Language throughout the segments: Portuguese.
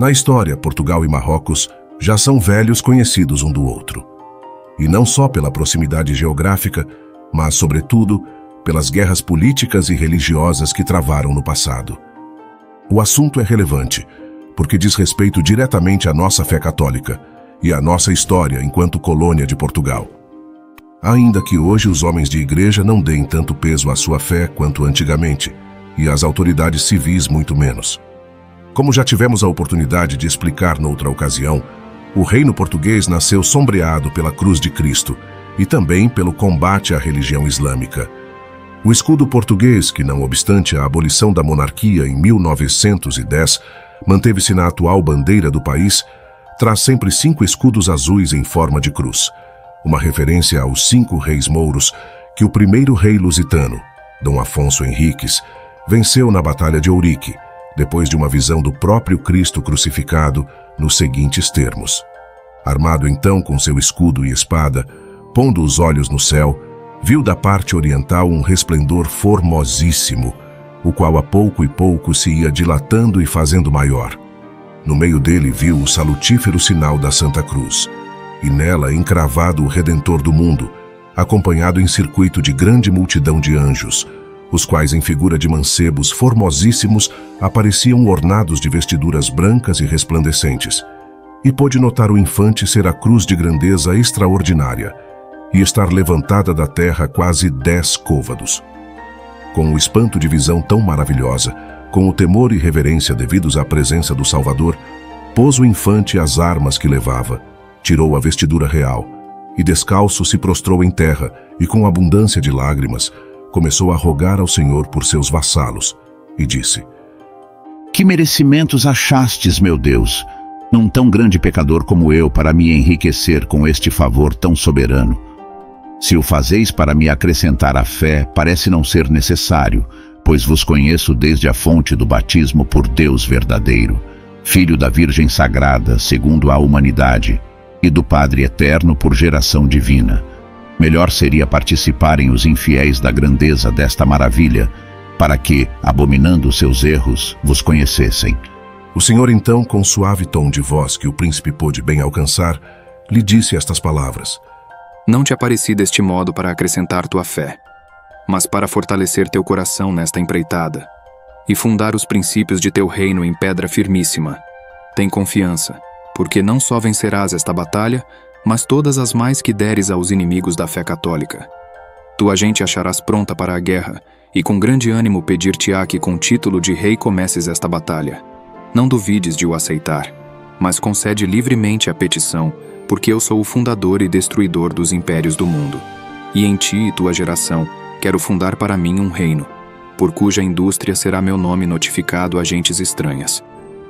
Na história, Portugal e Marrocos já são velhos conhecidos um do outro. E não só pela proximidade geográfica, mas, sobretudo, pelas guerras políticas e religiosas que travaram no passado. O assunto é relevante, porque diz respeito diretamente à nossa fé católica e à nossa história enquanto colônia de Portugal. Ainda que hoje os homens de igreja não deem tanto peso à sua fé quanto antigamente, e as autoridades civis muito menos. Como já tivemos a oportunidade de explicar noutra ocasião, o reino português nasceu sombreado pela cruz de Cristo e também pelo combate à religião islâmica. O escudo português, que não obstante a abolição da monarquia em 1910, manteve-se na atual bandeira do país, traz sempre 5 escudos azuis em forma de cruz, uma referência aos 5 reis mouros que o primeiro rei lusitano, Dom Afonso Henriques, venceu na Batalha de Ourique, depois de uma visão do próprio Cristo crucificado, nos seguintes termos. Armado então com seu escudo e espada, pondo os olhos no céu, viu da parte oriental um resplendor formosíssimo, o qual a pouco e pouco se ia dilatando e fazendo maior. No meio dele viu o salutífero sinal da Santa Cruz, e nela encravado o Redentor do mundo, acompanhado em circuito de grande multidão de anjos, os quais em figura de mancebos formosíssimos apareciam ornados de vestiduras brancas e resplandecentes, e pôde notar o infante ser a cruz de grandeza extraordinária, e estar levantada da terra quase 10 côvados. Com o espanto de visão tão maravilhosa, com o temor e reverência devidos à presença do Salvador, pôs o infante as armas que levava, tirou a vestidura real, e descalço se prostrou em terra, e com abundância de lágrimas, começou a rogar ao Senhor por seus vassalos, e disse: Que merecimentos achastes, meu Deus, num tão grande pecador como eu, para me enriquecer com este favor tão soberano? Se o fazeis para me acrescentar a fé, parece não ser necessário, pois vos conheço desde a fonte do batismo por Deus verdadeiro, Filho da Virgem Sagrada, segundo a humanidade, e do Padre Eterno por geração divina. Melhor seria participarem os infiéis da grandeza desta maravilha, para que, abominando seus erros, vos conhecessem. O Senhor então, com suave tom de voz que o príncipe pôde bem alcançar, lhe disse estas palavras: Não te apareci deste modo para acrescentar tua fé, mas para fortalecer teu coração nesta empreitada, e fundar os princípios de teu reino em pedra firmíssima. Tem confiança, porque não só vencerás esta batalha, mas todas as mais que deres aos inimigos da fé católica. Tua gente acharás pronta para a guerra, e com grande ânimo pedir-te-á que com título de rei comeces esta batalha. Não duvides de o aceitar, mas concede livremente a petição, porque eu sou o fundador e destruidor dos impérios do mundo. E em ti e tua geração quero fundar para mim um reino, por cuja indústria será meu nome notificado a gentes estranhas.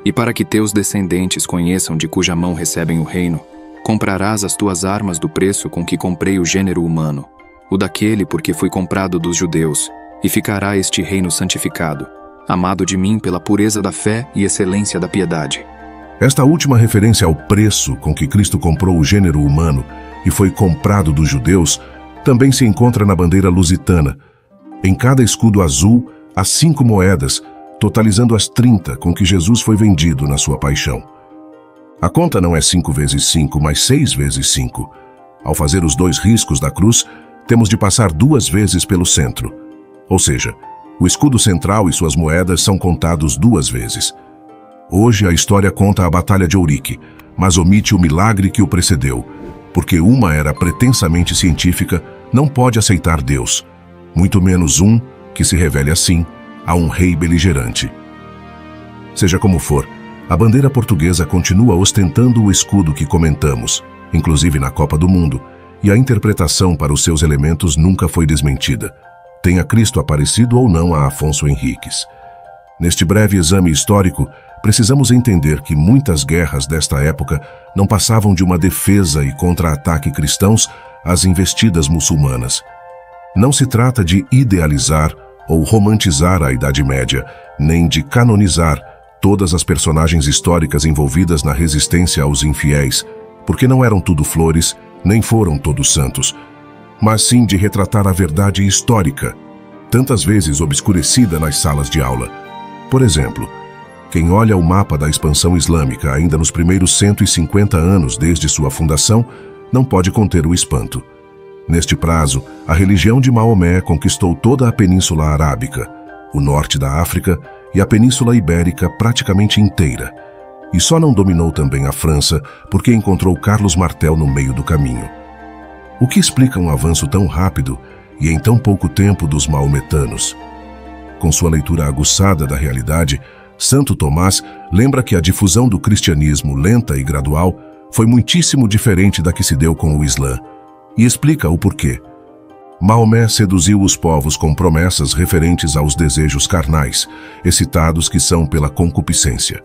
E para que teus descendentes conheçam de cuja mão recebem o reino, comprarás as tuas armas do preço com que comprei o gênero humano, o daquele porque fui comprado dos judeus, e ficará este reino santificado, amado de mim pela pureza da fé e excelência da piedade. Esta última referência ao preço com que Cristo comprou o gênero humano e foi comprado dos judeus também se encontra na bandeira lusitana. Em cada escudo azul há 5 moedas, totalizando as 30 com que Jesus foi vendido na sua paixão. A conta não é 5 vezes 5, mas 6 vezes 5. Ao fazer os 2 riscos da cruz, temos de passar 2 vezes pelo centro. Ou seja, o escudo central e suas moedas são contados 2 vezes. Hoje a história conta a Batalha de Ourique, mas omite o milagre que o precedeu, porque uma era pretensamente científica, não pode aceitar Deus, muito menos um que se revele assim a um rei beligerante. Seja como for, a bandeira portuguesa continua ostentando o escudo que comentamos, inclusive na Copa do Mundo, e a interpretação para os seus elementos nunca foi desmentida, tenha Cristo aparecido ou não a Afonso Henriques. Neste breve exame histórico, precisamos entender que muitas guerras desta época não passavam de uma defesa e contra-ataque cristãos às investidas muçulmanas. Não se trata de idealizar ou romantizar a Idade Média, nem de canonizar todas as personagens históricas envolvidas na resistência aos infiéis, porque não eram tudo flores, nem foram todos santos, mas sim de retratar a verdade histórica, tantas vezes obscurecida nas salas de aula. Por exemplo, Quem olha o mapa da expansão islâmica ainda nos primeiros 150 anos desde sua fundação, não pode conter o espanto. Neste prazo, a religião de Maomé conquistou toda a Península Arábica, o norte da África e a Península Ibérica praticamente inteira. E só não dominou também a França porque encontrou Carlos Martel no meio do caminho. O que explica um avanço tão rápido e em tão pouco tempo dos maometanos? Com sua leitura aguçada da realidade, Santo Tomás lembra que a difusão do cristianismo lenta e gradual foi muitíssimo diferente da que se deu com o Islã, e explica o porquê. Maomé seduziu os povos com promessas referentes aos desejos carnais, excitados que são pela concupiscência.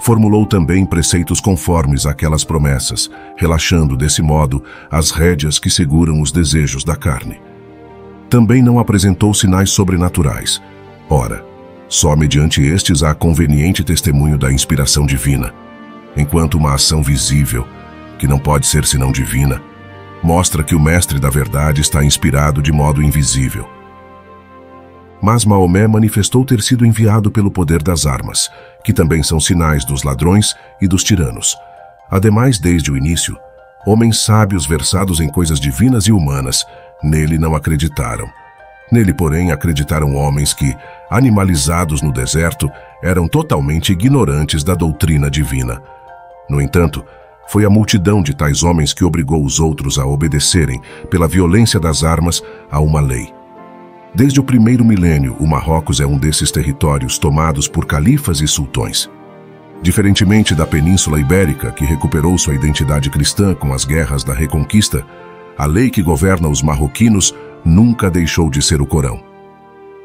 Formulou também preceitos conformes àquelas promessas, relaxando desse modo as rédeas que seguram os desejos da carne. Também não apresentou sinais sobrenaturais. Ora, só mediante estes há conveniente testemunho da inspiração divina, enquanto uma ação visível, que não pode ser senão divina, mostra que o mestre da verdade está inspirado de modo invisível. Mas Maomé manifestou ter sido enviado pelo poder das armas, que também são sinais dos ladrões e dos tiranos. Ademais, desde o início, homens sábios versados em coisas divinas e humanas nele não acreditaram. Nele, porém, acreditaram homens que, animalizados no deserto, eram totalmente ignorantes da doutrina divina. No entanto, foi a multidão de tais homens que obrigou os outros a obedecerem, pela violência das armas, a uma lei. Desde o primeiro milênio, o Marrocos é um desses territórios tomados por califas e sultões. Diferentemente da Península Ibérica, que recuperou sua identidade cristã com as guerras da Reconquista, a lei que governa os marroquinos nunca deixou de ser o Corão.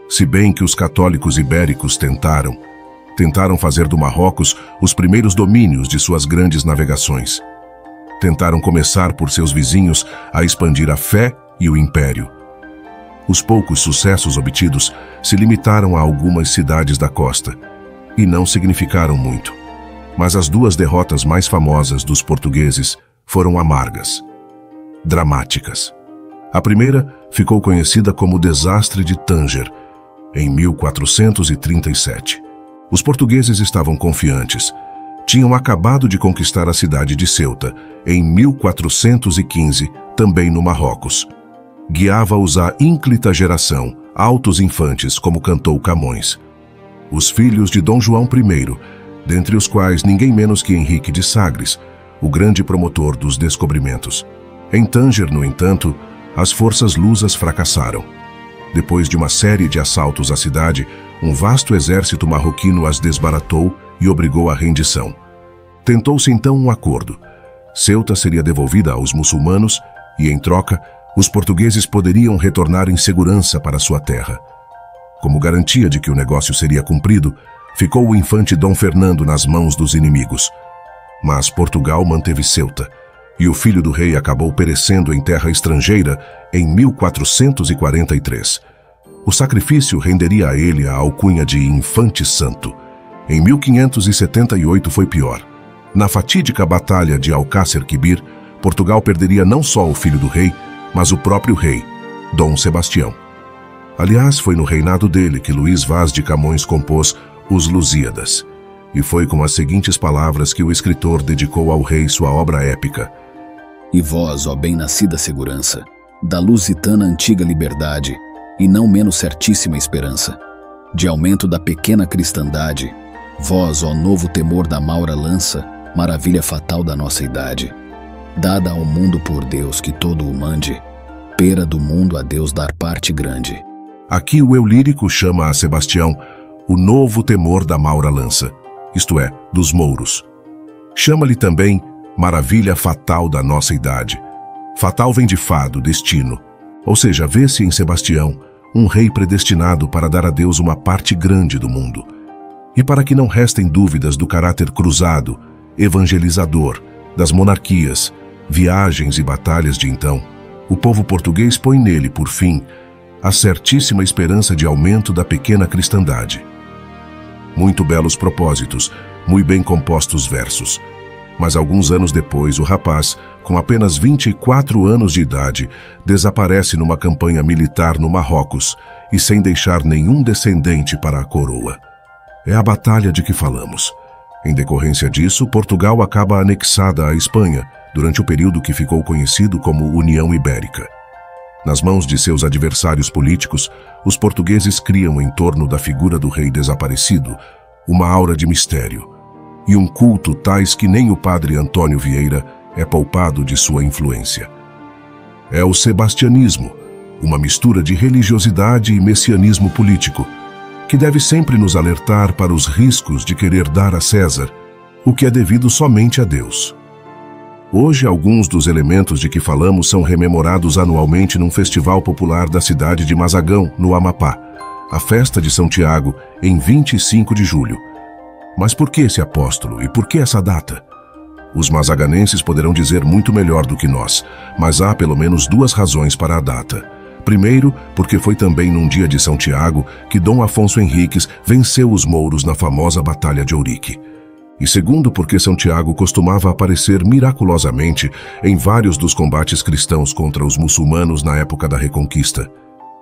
Se bem que os católicos ibéricos tentaram fazer do Marrocos os primeiros domínios de suas grandes navegações. Tentaram começar por seus vizinhos a expandir a fé e o império. Os poucos sucessos obtidos se limitaram a algumas cidades da costa e não significaram muito. Mas as duas derrotas mais famosas dos portugueses foram amargas, dramáticas. A primeira ficou conhecida como o Desastre de Tânger, em 1437. Os portugueses estavam confiantes. Tinham acabado de conquistar a cidade de Ceuta, em 1415, também no Marrocos. Guiava-os a ínclita geração, altos infantes, como cantou Camões. Os filhos de Dom João I, dentre os quais ninguém menos que Henrique de Sagres, o grande promotor dos descobrimentos. Em Tânger, no entanto, as forças lusas fracassaram. Depois de uma série de assaltos à cidade, um vasto exército marroquino as desbaratou e obrigou à rendição. Tentou-se então um acordo. Ceuta seria devolvida aos muçulmanos e, em troca, os portugueses poderiam retornar em segurança para sua terra. Como garantia de que o negócio seria cumprido, ficou o infante Dom Fernando nas mãos dos inimigos. Mas Portugal manteve Ceuta, e o filho do rei acabou perecendo em terra estrangeira em 1443. O sacrifício renderia a ele a alcunha de Infante Santo. Em 1578 foi pior. Na fatídica Batalha de Alcácer Quibir, Portugal perderia não só o filho do rei, mas o próprio rei, Dom Sebastião. Aliás, foi no reinado dele que Luís Vaz de Camões compôs Os Lusíadas. E foi com as seguintes palavras que o escritor dedicou ao rei sua obra épica. E vós, ó bem-nascida segurança, da lusitana antiga liberdade, e não menos certíssima esperança, de aumento da pequena cristandade, vós, ó novo temor da maura lança, maravilha fatal da nossa idade, dada ao mundo por Deus que todo o mande, pera do mundo a Deus dar parte grande. Aqui o eu lírico chama a Sebastião o novo temor da maura lança, isto é, dos mouros. Chama-lhe também maravilha fatal da nossa idade. Fatal vem de fado, destino. Ou seja, vê-se em Sebastião um rei predestinado para dar a Deus uma parte grande do mundo. E para que não restem dúvidas do caráter cruzado, evangelizador, das monarquias, viagens e batalhas de então, o povo português põe nele, por fim, a certíssima esperança de aumento da pequena cristandade. Muito belos propósitos, muito bem compostos versos. Mas alguns anos depois, o rapaz, com apenas 24 anos de idade, desaparece numa campanha militar no Marrocos e sem deixar nenhum descendente para a coroa. é a batalha de que falamos. Em decorrência disso, Portugal acaba anexada à Espanha, durante o período que ficou conhecido como União Ibérica. Nas mãos de seus adversários políticos, os portugueses criam em torno da figura do rei desaparecido uma aura de mistério e um culto tais que nem o padre Antônio Vieira é poupado de sua influência. É o sebastianismo, uma mistura de religiosidade e messianismo político, que deve sempre nos alertar para os riscos de querer dar a César o que é devido somente a Deus. Hoje, alguns dos elementos de que falamos são rememorados anualmente num festival popular da cidade de Mazagão, no Amapá, a festa de São Tiago, em 25 de julho. Mas por que esse apóstolo e por que essa data? Os mazaganenses poderão dizer muito melhor do que nós, mas há pelo menos duas razões para a data. Primeiro, porque foi também num dia de São Tiago que Dom Afonso Henriques venceu os mouros na famosa Batalha de Ourique. E segundo, porque São Tiago costumava aparecer miraculosamente em vários dos combates cristãos contra os muçulmanos na época da Reconquista.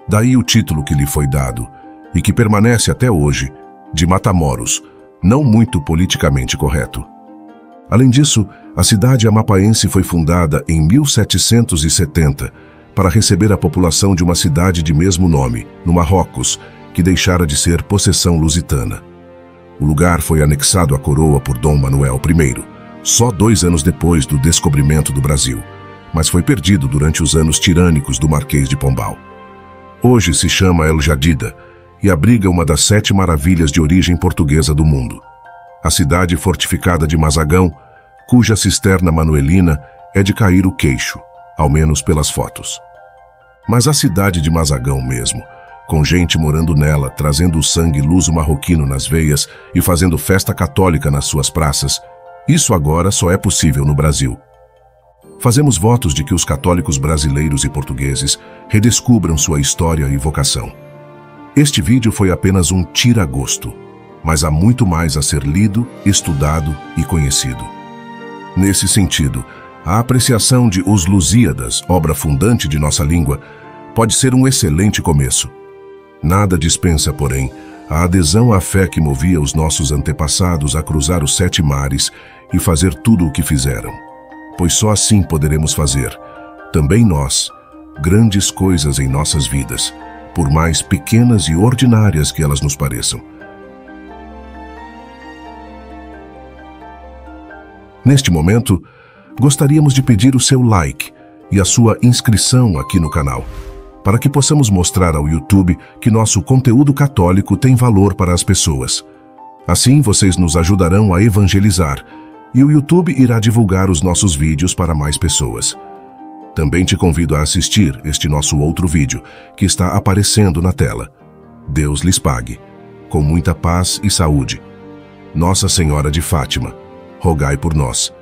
Daí o título que lhe foi dado, e que permanece até hoje, de Matamoros, não muito politicamente correto. Além disso, a cidade amapaense foi fundada em 1770 para receber a população de uma cidade de mesmo nome, no Marrocos, que deixara de ser possessão lusitana. O lugar foi anexado à coroa por Dom Manuel I, só 2 anos depois do descobrimento do Brasil, mas foi perdido durante os anos tirânicos do Marquês de Pombal. Hoje se chama El Jadida e abriga uma das 7 maravilhas de origem portuguesa do mundo. A cidade fortificada de Mazagão, cuja cisterna manuelina é de cair o queixo, ao menos pelas fotos. Mas a cidade de Mazagão mesmo, com gente morando nela, trazendo o sangue luso-marroquino nas veias e fazendo festa católica nas suas praças, isso agora só é possível no Brasil. Fazemos votos de que os católicos brasileiros e portugueses redescubram sua história e vocação. Este vídeo foi apenas um tira-gosto, mas há muito mais a ser lido, estudado e conhecido. Nesse sentido, a apreciação de Os Lusíadas, obra fundante de nossa língua, pode ser um excelente começo. Nada dispensa, porém, a adesão à fé que movia os nossos antepassados a cruzar os 7 mares e fazer tudo o que fizeram. Pois só assim poderemos fazer, também nós, grandes coisas em nossas vidas, por mais pequenas e ordinárias que elas nos pareçam. Neste momento, gostaríamos de pedir o seu like e a sua inscrição aqui no canal, para que possamos mostrar ao YouTube que nosso conteúdo católico tem valor para as pessoas. Assim, vocês nos ajudarão a evangelizar e o YouTube irá divulgar os nossos vídeos para mais pessoas. Também te convido a assistir este nosso outro vídeo, que está aparecendo na tela. Deus lhes pague, com muita paz e saúde. Nossa Senhora de Fátima, rogai por nós.